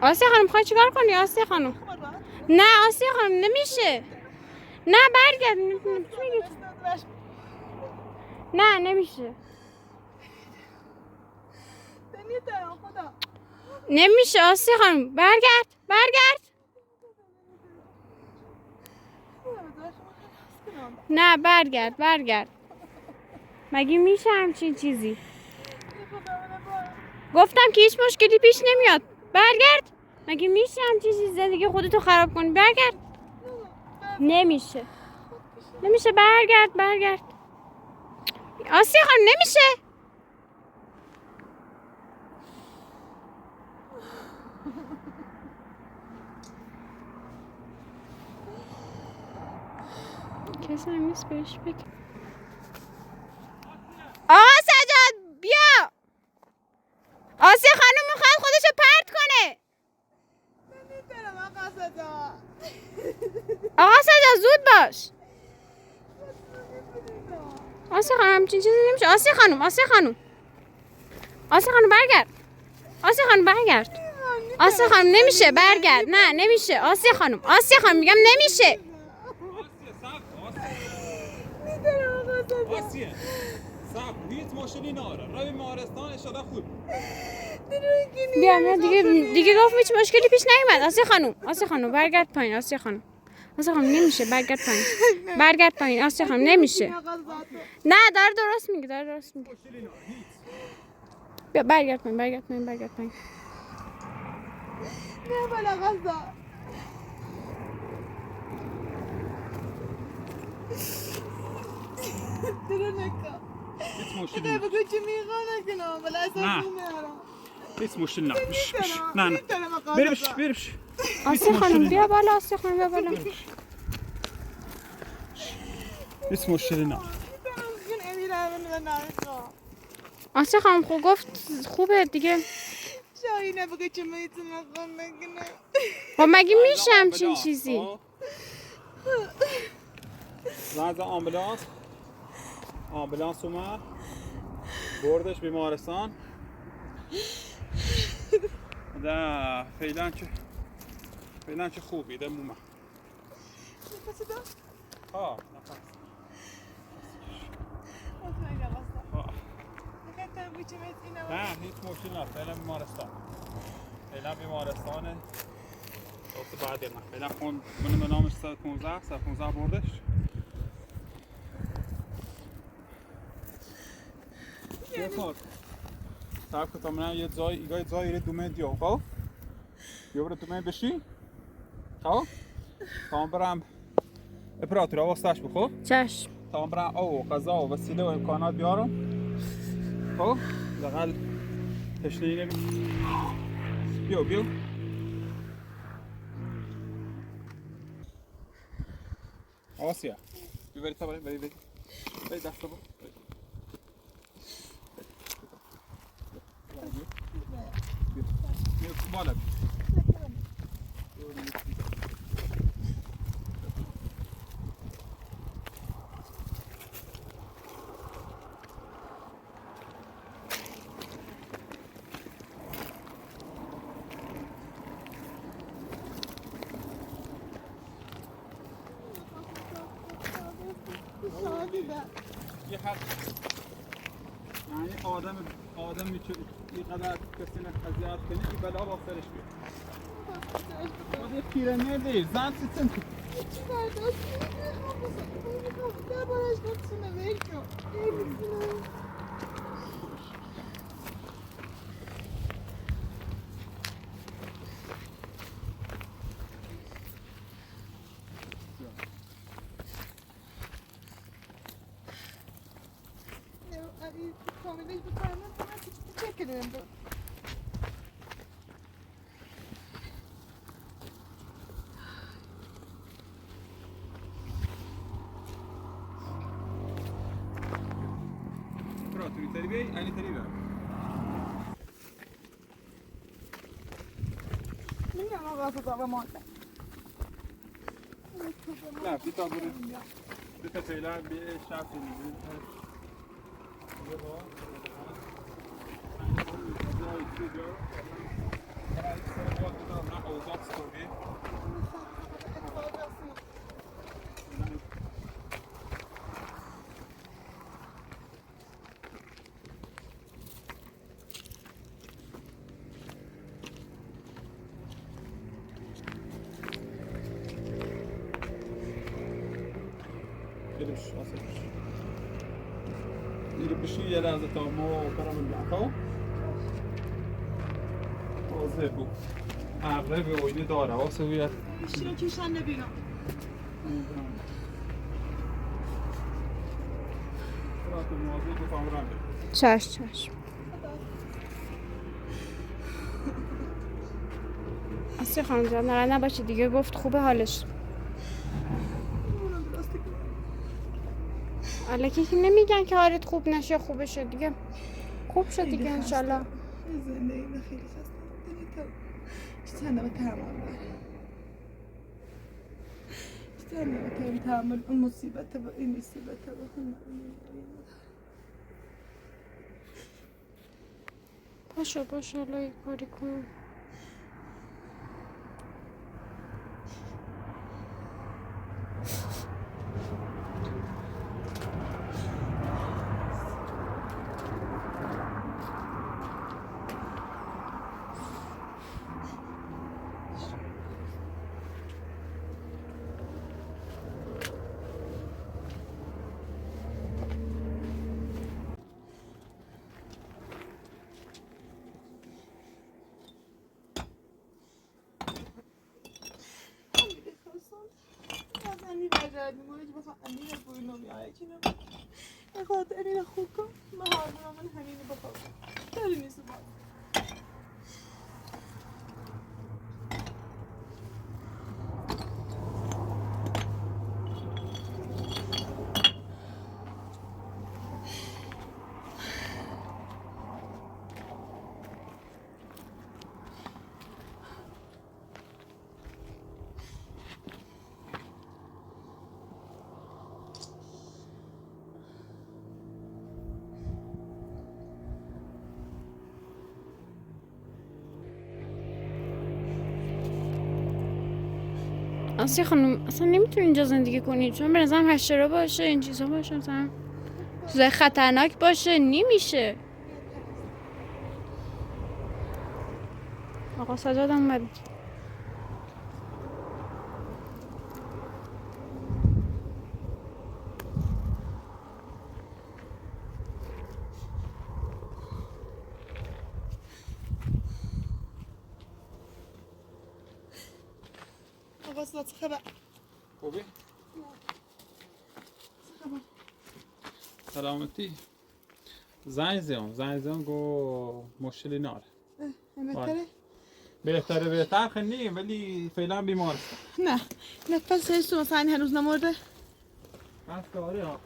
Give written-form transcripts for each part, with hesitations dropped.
آسیا خانم میخوای چیکار کنی آسیا خانم؟ نه آسیا خانم نمیشه. نه برگرد. نه نمیشه. نمیشه آسیا خانم برگرد. نه برگرد. مگه میشه همچین چیزی؟ گفتم که هیچ مشکلی پیش نمیاد. برگرد. مگه میشه همچین چیزی زندگی خودتو خراب کنی؟ برگرد. نمیشه برگرد. آسیا خانم نمیشه. کسی نیست بهش بگم. آقا سجاد بیا. آسیا خانم میخواد خودشو پرت کنه. آقا سجاد زود باش. آسیا خانم همچین چیزی نمیشه. آسیا خانم برگرد. آسیا خانم نمیشه برگرد. نه نمیشه آسیا خانم میگم نمیشه. آسیا صبر هیچ مشکلی نداره. روی بیمارستان ان شاءالله خوب. بیا من دیگه گفت هیچ مشکلی پیش نیومد. آسیا خانم برگرد پایین. آسیا خانم نمیشه برگرد پایین. آسیا خانم نمیشه. نه داره درست میگه. بیا برگرد پایین. نه بالا غذا درونکا هیچ مشکلی نه بگو چی میخوانه کنم ولی اساس نمیارم هیچ مشکلی نه برش آسیا خانم بیا بالا. هیچ مشکلی نه. آسیا خانم خوب گفت خوبه دیگه. شاهینه بگو چی میتونه کنه خب مگه میشه همچین چیزی؟ زنگ آمبولانس اومد بردش بیمارستان. ده فعلا که خوبی ده موما. نفسی دار؟ ها نفس. نه هیچ مشکلی نه. فعلا بیمارستانه. دوست بعدی نه. فعلا خون من نامش 115 بردش. چه کار؟ صاحب که تمام یه جایی دومه دیو خب؟ بیا دومه بشی؟ خب؟ تمام برم اپراتور واسطش بخو. چشم. تمام برم او غذا و وسیله و امکانات بیارم. خب؟ لاقل تشنه بیا. آسیا. ببری تا بری دست تو. بیا بالا. یه حد یعنی آدم میتونه اینقدر کسی اذیت کنه که بلا با سرش بیاد. خود یه پیرمرده زن سیستم که چی برداشت میخوام دربارش نفسونه ویل کن ولی کاملش بکنم چه کنیم Pronto, teri bey, ani teri ver. نمیدونم آقا تو مانده نه بیتا برو بیتا فعلا به شرط میدیم میره بشی یه لحظه تا ما برام میگم تازه بود عقله به اوینه داره واسه بیاد شیرین چشم نبینم براتون موضوع تو فامرم چشم آسی خانم جان ناراحت نباشید دیگه گفت خوبه حالش الکی که نمیگن که حالت خوب نشه خوبه شد دیگه خوب شد دیگه انشالله زندگی خیلی خسته چند دفعه تحمل اون مصیبت و این مصیبت باشه الله یک کاری کن آسی خانم اصلا نمیتونی اینجا زندگی کنی چون به نظرم حشره باشه این چیزا باشه مثلا چیزای خطرناک باشه نمیشه آقا سجاد اومد آقا صدا چه خبر خوبی؟ سلامتی زنگ زدم گو مشکلی ناره بهتره خیلی نیم ولی فعلا بیمار است نه نفس هستو مثلا هنوز نمورده بس که آره ها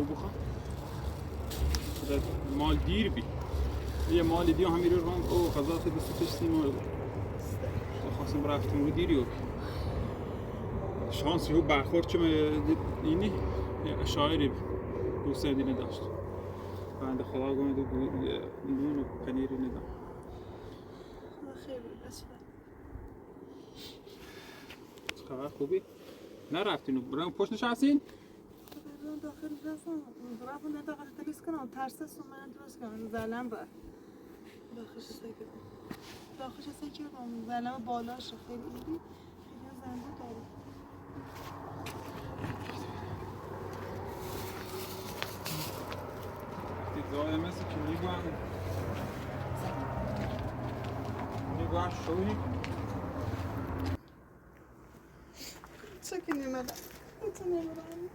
بخواه مال دیر بی یه مال دیو همی رو رنگ او قضاط دستش سیمو خواستم رفتم رو دیریو شانسی هو برخورد چه اینی شاعری دوست دینه داشت بنده خدا گوید نون و پنیری ندام خیلی بسیار چه خبر خوبی؟ نرفتین برام پشت نشستین؟ داخل رفتم رفتم نه داخل تلیس کنم ترس است من درست کنم زلم با داخلش کردم زلم بالاش خیلی خیلی زنده داره دیگه مثل که میگوام شوی که نمیدم تو نمیدم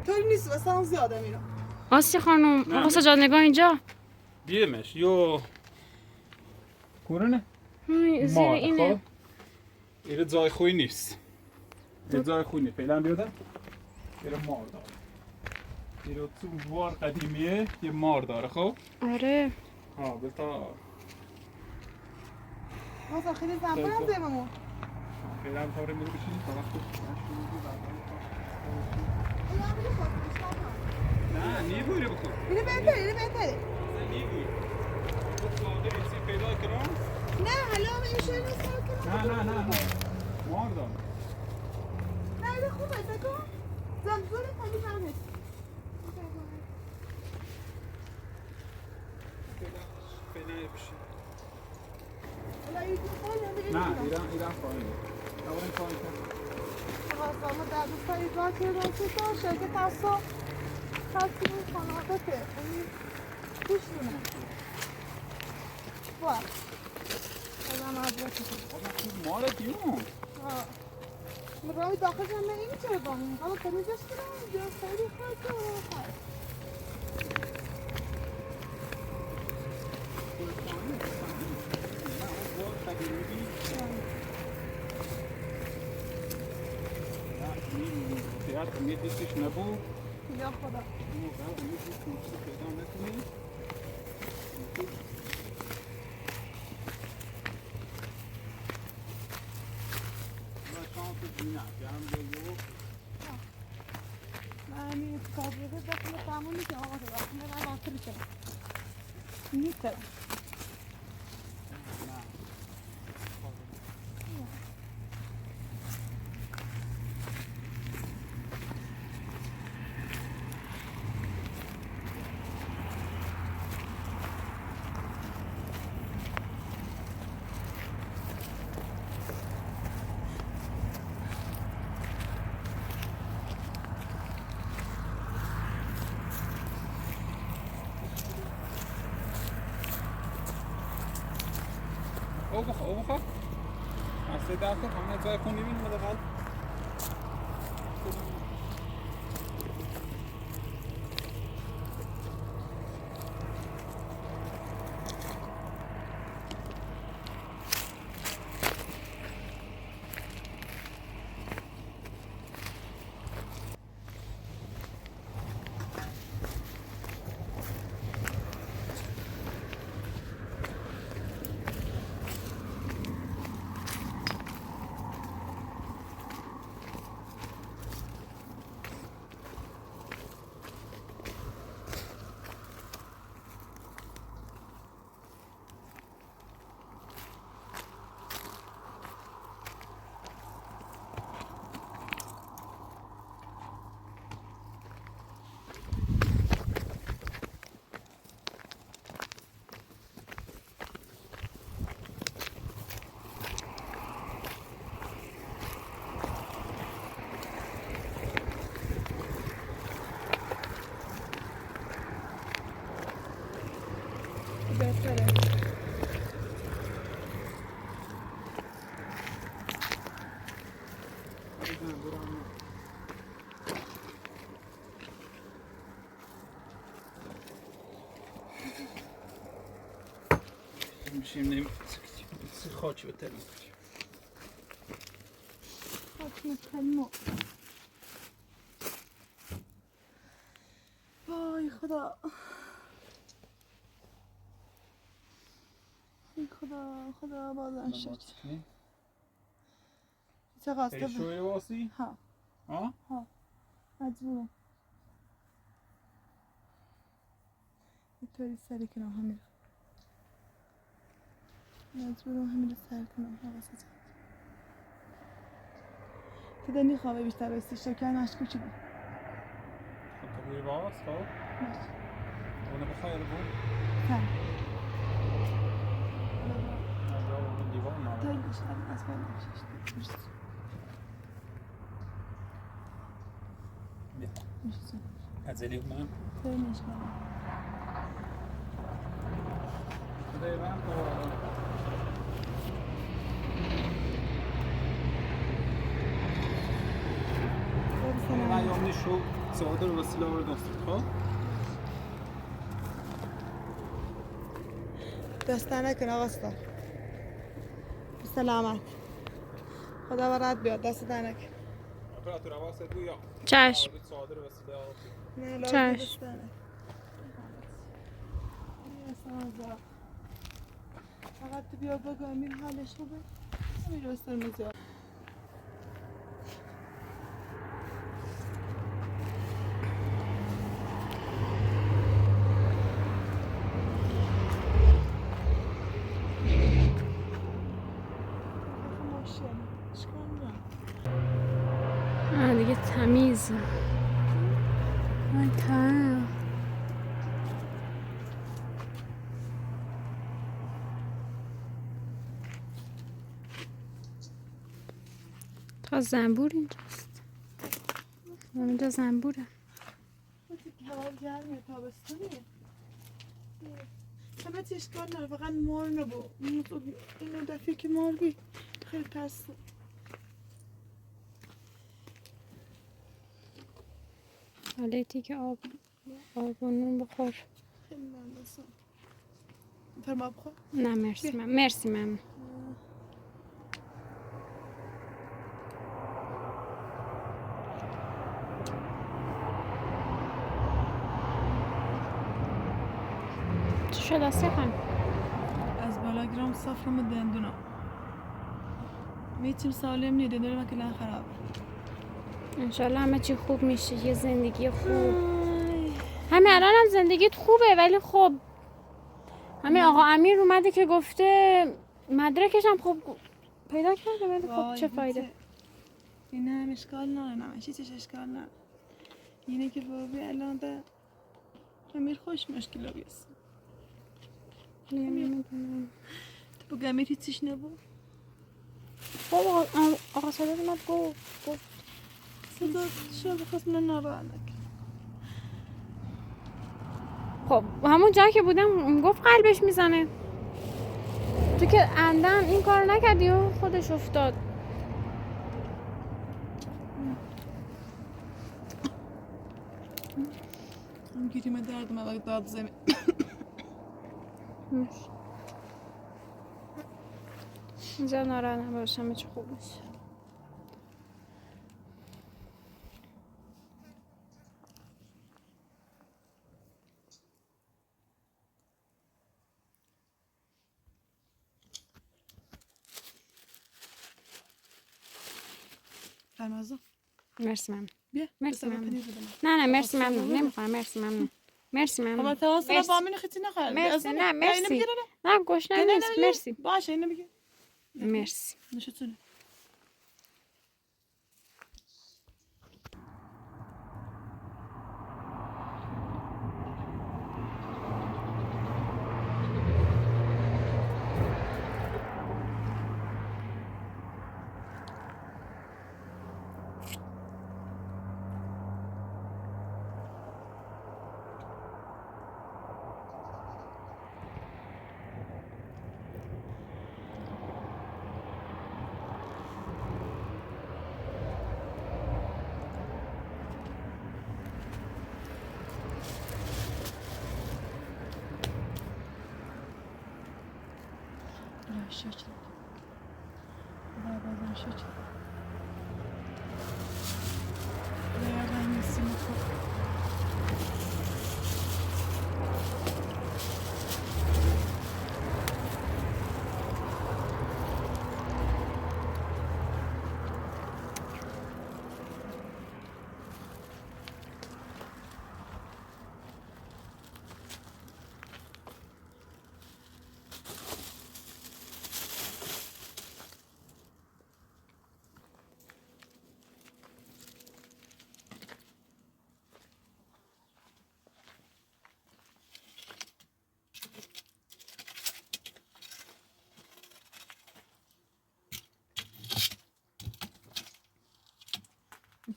طوری نیست واسه هم زیاده میرم آسی خانم نه، آقا سجاد نگاه اینجا بیمش یو کورنه زیر مار اینه خب ایره جای خوی نیست ایره جای خوی نیست فعلا بیادم ایره مار داره ایره تو وار قدیمیه یه مار داره خب آره ها بتا واسه خیلی زنبور هم زیبمون فعلا کاره میره بشینی تا وقت نه نیبویره بکن اینه بهتره اینه بهتره نیبوی تو ساده ایسی پیدا کنم نه حالا این شیر رو سر کنم نه مار داره نه اینه خوبه بگو زنبور خیلی زنه فعلا بشین حالا این خیلی نه ایران پایینه نورن پایین کن خواستم در دوستا ایجاد کردم که داشته که تصمیم خانوادته یعنی گوش دونه باید بازم عبرت کنم ماره دیون راهی داخل جمعه این چرا باهیم حالا کنیزش کنم اینجا خیلی خواهد میدیستش نبود یا خدا پیدا نکنی من این کابلیه داخل تمومی که آقا تو وقتی من آخری کنم نیست او بخوا اصلی در کن همه جای خونی بین مدقل بهتره میشیم نیم خاچ بتریم حکم کلمو وای خدا خدا بازم شد چه قاسته پیشوی واسی؟ ها ها؟ مجبورم اینطوری سری کنم همین مجبورم همین رو سر کنم حواسه جد که دنی خوابه بیشتر بایستی شکر نشکو چی بود خب روی باز خب؟ باشه اونه بخواهی بود؟ سر اون دیوان ناره تا این بیشتر از باید نمیشه بیا میشه ازلی من فرمش کنم دیوان من یومی شو صادر وسیله رو دست خب دستانه کن آقا استاد سلامت خدا برات بیاد دست نکن اپراتور حواست گویا چشم صادر وسیله آتی نه چشم. لازم دستانه فقط تو بیا بگو امیر حالش خوبه امیر بستر مزیاد دیگه تمیز تا زنبور اینجاست اینجا زنبوره هوا گرمه تابستونیه همه اشکال نداره فقط مار نبو اینو دفعه که مار بی خیلی ترس حالیتی که آب و نون بخور خیلی مندازم فرما بخور نه مرسی من چی شد آسیا خانم؟ از بالا گرام صافرم دندونا میتیم سالم نی دندونا کلا خراب انشالله همه چی خوب میشه یه زندگی خوب همین الان هم زندگیت خوبه ولی خب همین آقا امیر اومده که گفته مدرکش هم خوب پیدا کرده ولی خب چه فایده این هم اشکال نداره چیزش اشکال نداره اینه که بابی الان ده امیر خوش مشکل بیست تو بگم امیر هیچیش نبود خب آقا صدات اومد گفت صدا شو بخواست من ناراحت نکن خب همون جایی که بودم گفت قلبش میزنه تو که عمدن این کار نکردی و خودش افتاد اون گیریم درد من وقت داد زمین اینجا ناراحت نباش همه چی خوب میشه فرمازو مرسی ممنون بیا مرسی بسا ممنون پنیر بدم نه مرسی ممنون نمیخوام مرسی ممنون مرسی خب ممنون تواصل مرسی. با من خیلی نخواه مرسی نه مرسی نه گشنه نیست مرسی باشه اینو بگیر مرسی نشتونه شکل بازم شکل بیا نیستی میخواد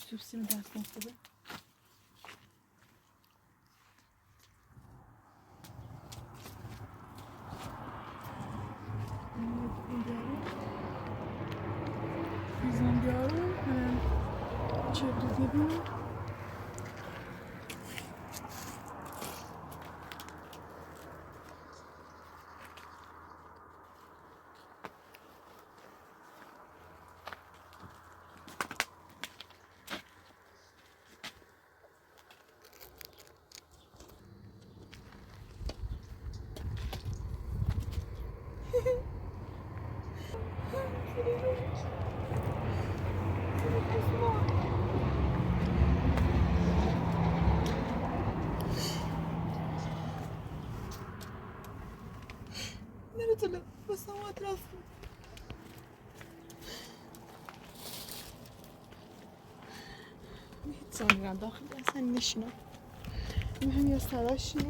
سوسیم دست نخوبه نمیتونم بس ما اطراف هیچ میرم داخل اصلا نشینم این هم یا سراشینه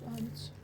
همین چی